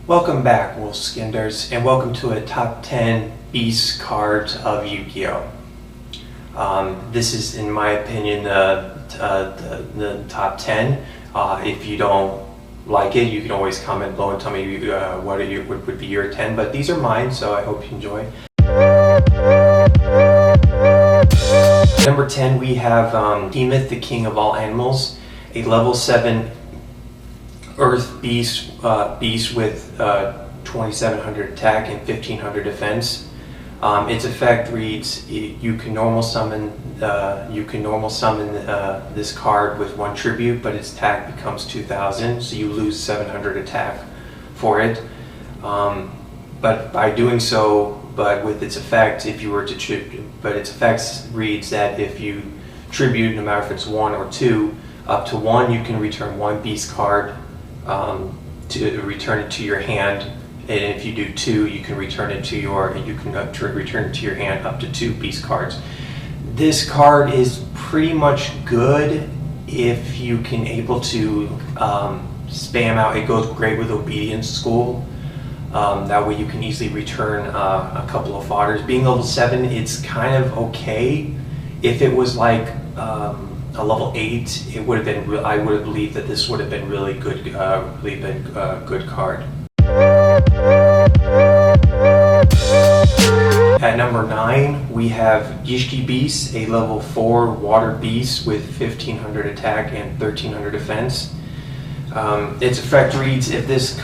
Welcome back, Wolf Skinders, and welcome to a top 10 beast cards of Yugioh. This is, in my opinion, the top 10. If you don't like it, you can always comment below and tell me what would be your 10, but these are mine, so I hope you enjoy. Number 10, we have Behemoth, the king of all animals, a level 7 Earth beast with 2700 attack and 1500 defense. Its effect reads: you can normal summon this card with 1 tribute, but its attack becomes 2000, so you lose 700 attack for it. But by doing so, with its effect, if you were to its effects reads that if you tribute, no matter if it's 1 or 2, up to 1, you can return 1 beast card. To return it to your hand, and if you do 2, you can return it to your return it to your hand up to 2 beast cards. This card is pretty much good if you can able to spam out. It goes great with obedience school. That way you can easily return a couple of fodders. Being level 7, it's kind of okay. If it was like a level 8, it would have been. I would have believed that this would have been really good, good card. At number 9, we have Gishki Beast, a level 4 water beast with 1500 attack and 1300 defense. Its effect reads: if this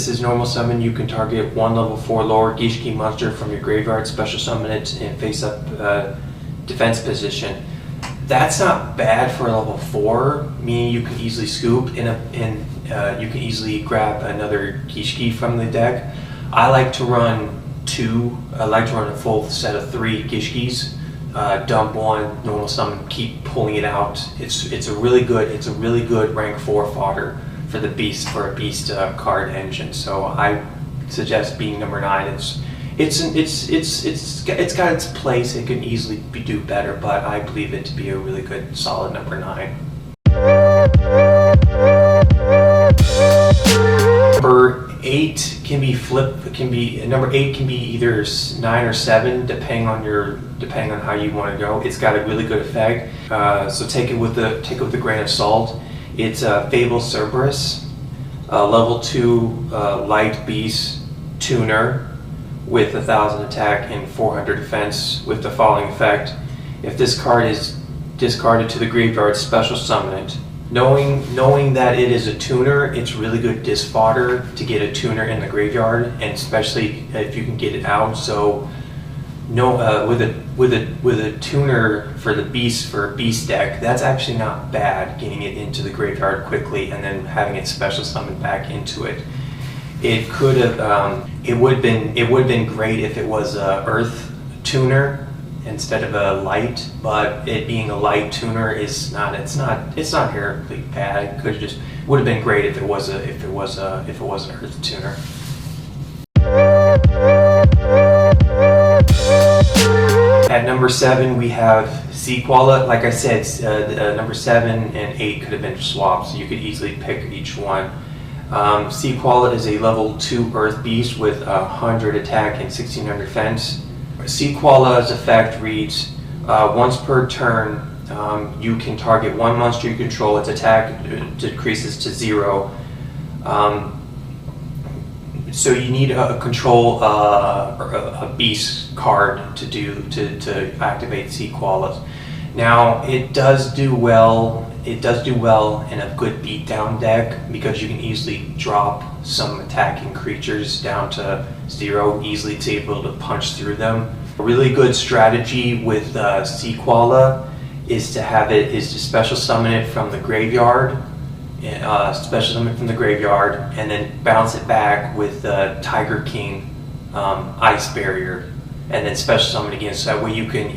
is normal summon, you can target 1 level 4 lower Gishki monster from your graveyard, special summon it in face up defense position. That's not bad for a level 4, meaning you can easily scoop and you can easily grab another Gishki from the deck. I like to run 2. I like to run a full set of 3 Gishkis. Dump 1, normal summon, keep pulling it out. It's a really good rank 4 fodder for the beast, for a beast card engine. So I suggest being number 9. It's got its place. It can easily do better, but I believe it to be a really good, solid number 9. Number 8 can be flipped. Number 8 can be either 9 or 7, depending on how you want to go. It's got a really good effect. So take it with a grain of salt. It's a Fable Cerberus, level 2 light beast tuner, with 1000 attack and 400 defense, with the following effect: if this card is discarded to the graveyard, special summon it. Knowing that it is a tuner, it's really good disc fodder to get a tuner in the graveyard, and especially if you can get it out. So with a tuner for the beast, for a beast deck, that's actually not bad, getting it into the graveyard quickly and then having it special summon back into it. It could have. It would have been great if it was a Earth tuner instead of a light. But it being a light tuner is not. It's not terribly bad. It would have been great if it was an Earth tuner. At number 7, we have Koala. Like I said, number 7 and 8 could have been swapped, so you could easily pick each one. Koala is a level 2 Earth Beast with 100 attack and 1600 defense. Koala's effect reads: once per turn, you can target 1 monster you control. Its attack decreases to 0. So you need a control a beast card to activate Koalas. Now it does do well. It does do well in a good beatdown deck because you can easily drop some attacking creatures down to 0 easily to be able to punch through them. A really good strategy with Koala is to special summon it from the graveyard, and then bounce it back with Tiger King Ice Barrier, and then special summon it again. So that way you can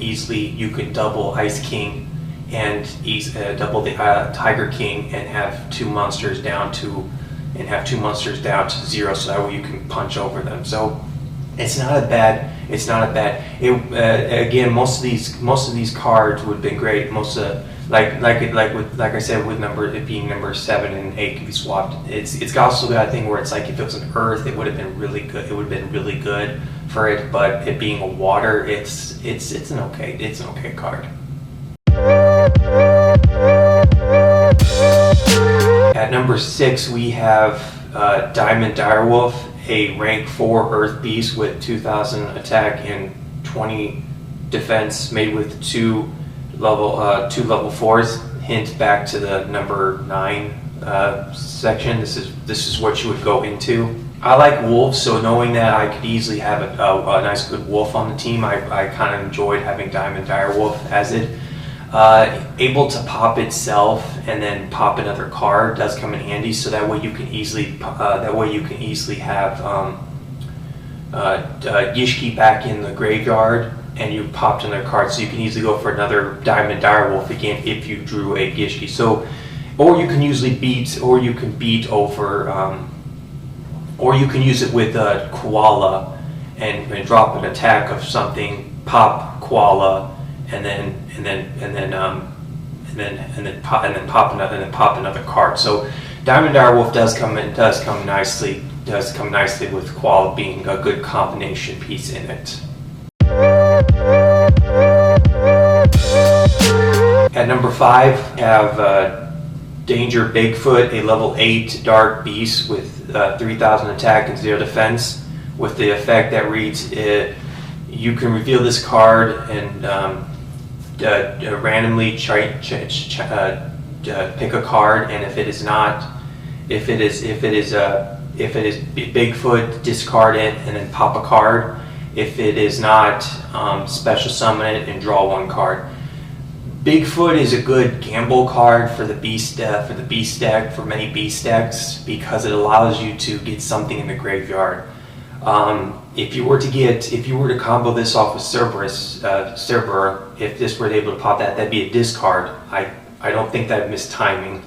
double Ice King and double the Tiger King and have 2 monsters down to 0, so that way you can punch over them. So it's not a bad. Again, most of these cards would have been great. Most of like I said, with it being number 7 and 8 can be swapped. It's also got a thing where it's like if it was an earth, it would have been really good. It would have been really good for it, but it being a water, it's an okay card. At number 6, we have Diamond Direwolf, a rank 4 Earth Beast with 2,000 attack and 20 defense, made with 2 level 4s. Hint back to the number 9 section. This is what you would go into. I like wolves, so knowing that I could easily have a nice good wolf on the team, I kind of enjoyed having Diamond Direwolf as it. Able to pop itself and then pop another card does come in handy, so that way you can easily have Gishki back in the graveyard, and you popped another card, so you can easily go for another Diamond Direwolf again if you drew a Gishki. So, or you can usually beat over, or you can use it with Koala and drop an attack of something, pop Koala, and then pop another card. So Diamond Direwolf does come nicely with Koala being a good combination piece in it. At number 5, we have Danger Bigfoot, a level 8 dark beast with 3,000 attack and 0 defense, with the effect that reads, you can reveal this card and randomly pick a card, and if it is Bigfoot, discard it and then pop a card. If it is not, special summon it and draw 1 card. Bigfoot is a good gamble card for the beast deck, for many beast decks, because it allows you to get something in the graveyard. If you were to combo this off with Cerburrel, if this were able to pop that, that'd be a discard. I don't think that would miss timing.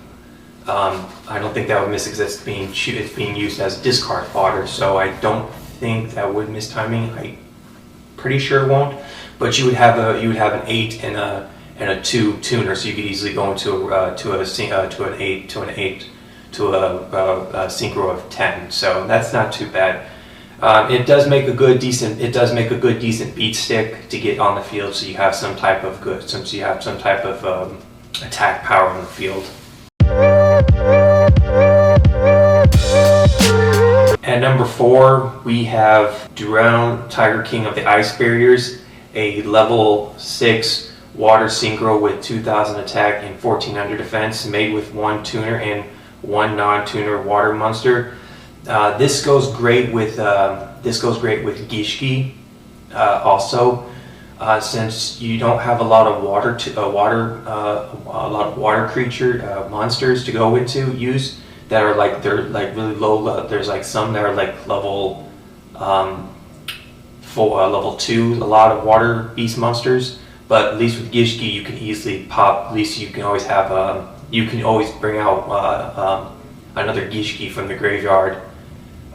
I don't think that would miss it's being used as discard fodder, so I don't think that would miss timing. I'm pretty sure it won't. But you would have an 8 and a 2 tuner, so you could easily go into a synchro of 10. So that's not too bad. It does make a good decent beat stick to get on the field, so you have some type of attack power on the field. At number 4, we have Dyalla, Tiger King of the Ice Barriers, a level 6 water synchro with 2,000 attack and 1,400 defense, made with 1 tuner and 1 non-tuner water monster. This goes great with Gishki. Also, since you don't have a lot of water creature monsters to go into use that are they're really low. There's some that are level level 2. A lot of water beast monsters, but at least with Gishki you can easily pop. At least you can always have you can always bring out another Gishki from the graveyard.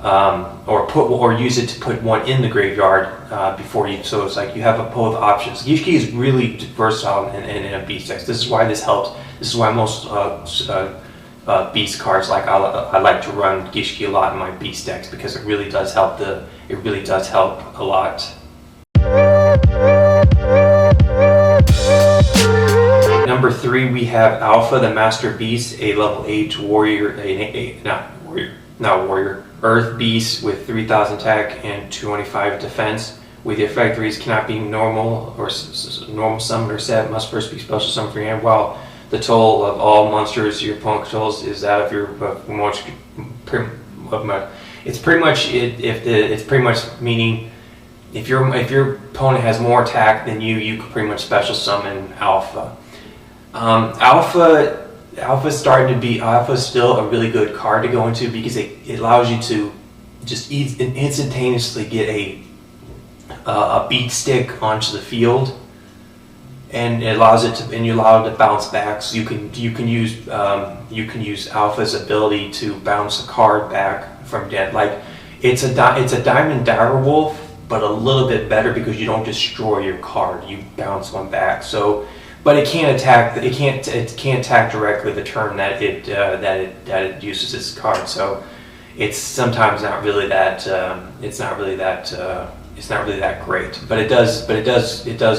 Or use it to put 1 in the graveyard before you. So it's you have both options. Gishki is really versatile in a beast deck. This is why this helps. This is why most beast cards I like to run Gishki a lot in my beast decks, because it really does help a lot. Number 3, we have Alpha, the Master Beast, a level 8 warrior, Earth Beast with 3,000 attack and 225 defense. With the effect reads, cannot be normal summon or set, must first be special summoned from your hand, while the total of all monsters your opponent controls is that of your monster. It's pretty much meaning if your opponent has more attack than you can pretty much special summon Alpha. Alpha is still a really good card to go into, because it allows you to just instantaneously get a beat stick onto the field, and you allow it to bounce back. So you can use Alpha's ability to bounce a card back from dead. It's a Diamond Direwolf, but a little bit better, because you don't destroy your card, you bounce one back. So but it can't attack. It can't attack directly the turn that it uses its card. So it's sometimes not really that. It's not really that great. But it does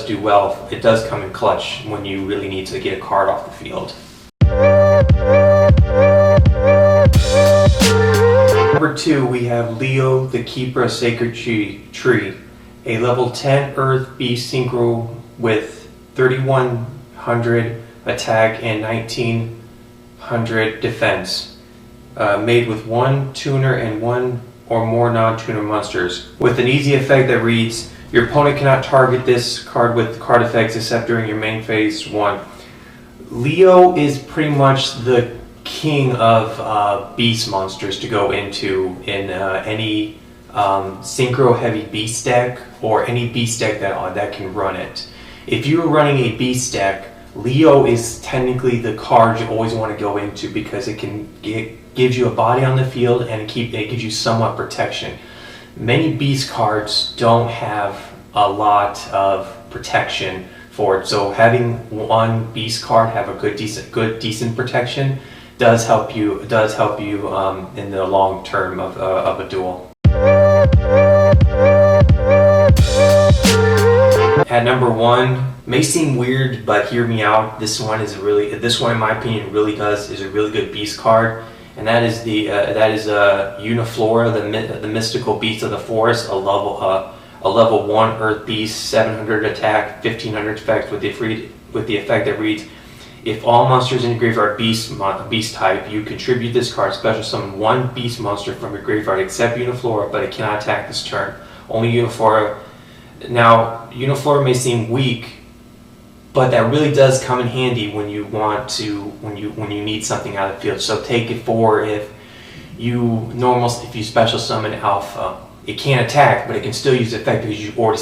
do well. It does come in clutch when you really need to get a card off the field. Number 2, we have Yugioh, the Keeper of Sacred Tree, a level 10 Earth Beast Synchro with 3100 attack and 1900 defense, made with 1 tuner and 1 or more non-tuner monsters, with an easy effect that reads, your opponent cannot target this card with card effects except during your main phase 1. Yugioh is pretty much the king of beast monsters to go into in any synchro heavy beast deck, or any beast deck that can run it. If you're running a beast deck, Yugioh is technically the card you always want to go into, because it gives you a body on the field and it gives you somewhat protection. Many beast cards don't have a lot of protection for it, so having one beast card have a good decent protection does help you in the long term of a duel. At number 1, may seem weird, but hear me out. This one in my opinion is a really good beast card, and that is Uniflora, the mystical beast of the forest, a level 1 Earth beast, 700 attack, 1500 effect with the effect that reads, if all monsters in your graveyard are beast type, you contribute this card, special summon 1 beast monster from your graveyard except Uniflora, but it cannot attack this turn. Only Uniflora. Now, Uniflora may seem weak, but that really does come in handy when you need something out of the field. So take it for if you special summon Alpha. It can't attack, but it can still use the effect because you already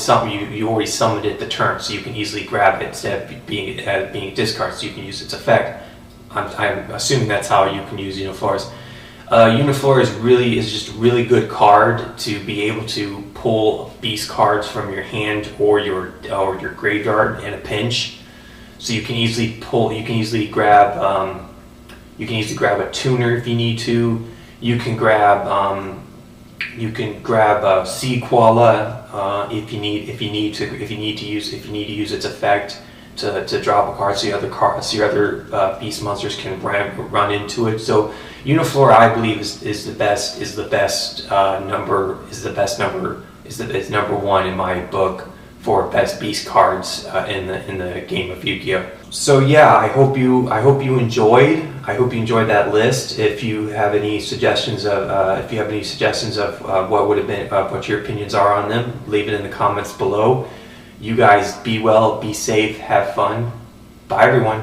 summoned it the turn, so you can easily grab it instead of being a discard, so you can use its effect. I'm assuming that's how you can use Uniflora's. Uniflora is just a really good card to be able to pull beast cards from your hand or your graveyard in a pinch. So you can easily grab a tuner if you need to. You can grab Sea Koala if you need to use its effect to drop a card, so your other beast monsters can run into it. So Uniflora, I believe, is number 1 in my book for best beast cards in the game of Yu-Gi-Oh. So yeah, I hope you enjoyed that list. If you have any suggestions of what your opinions are on them, leave it in the comments below. You guys be well, be safe, have fun. Bye everyone.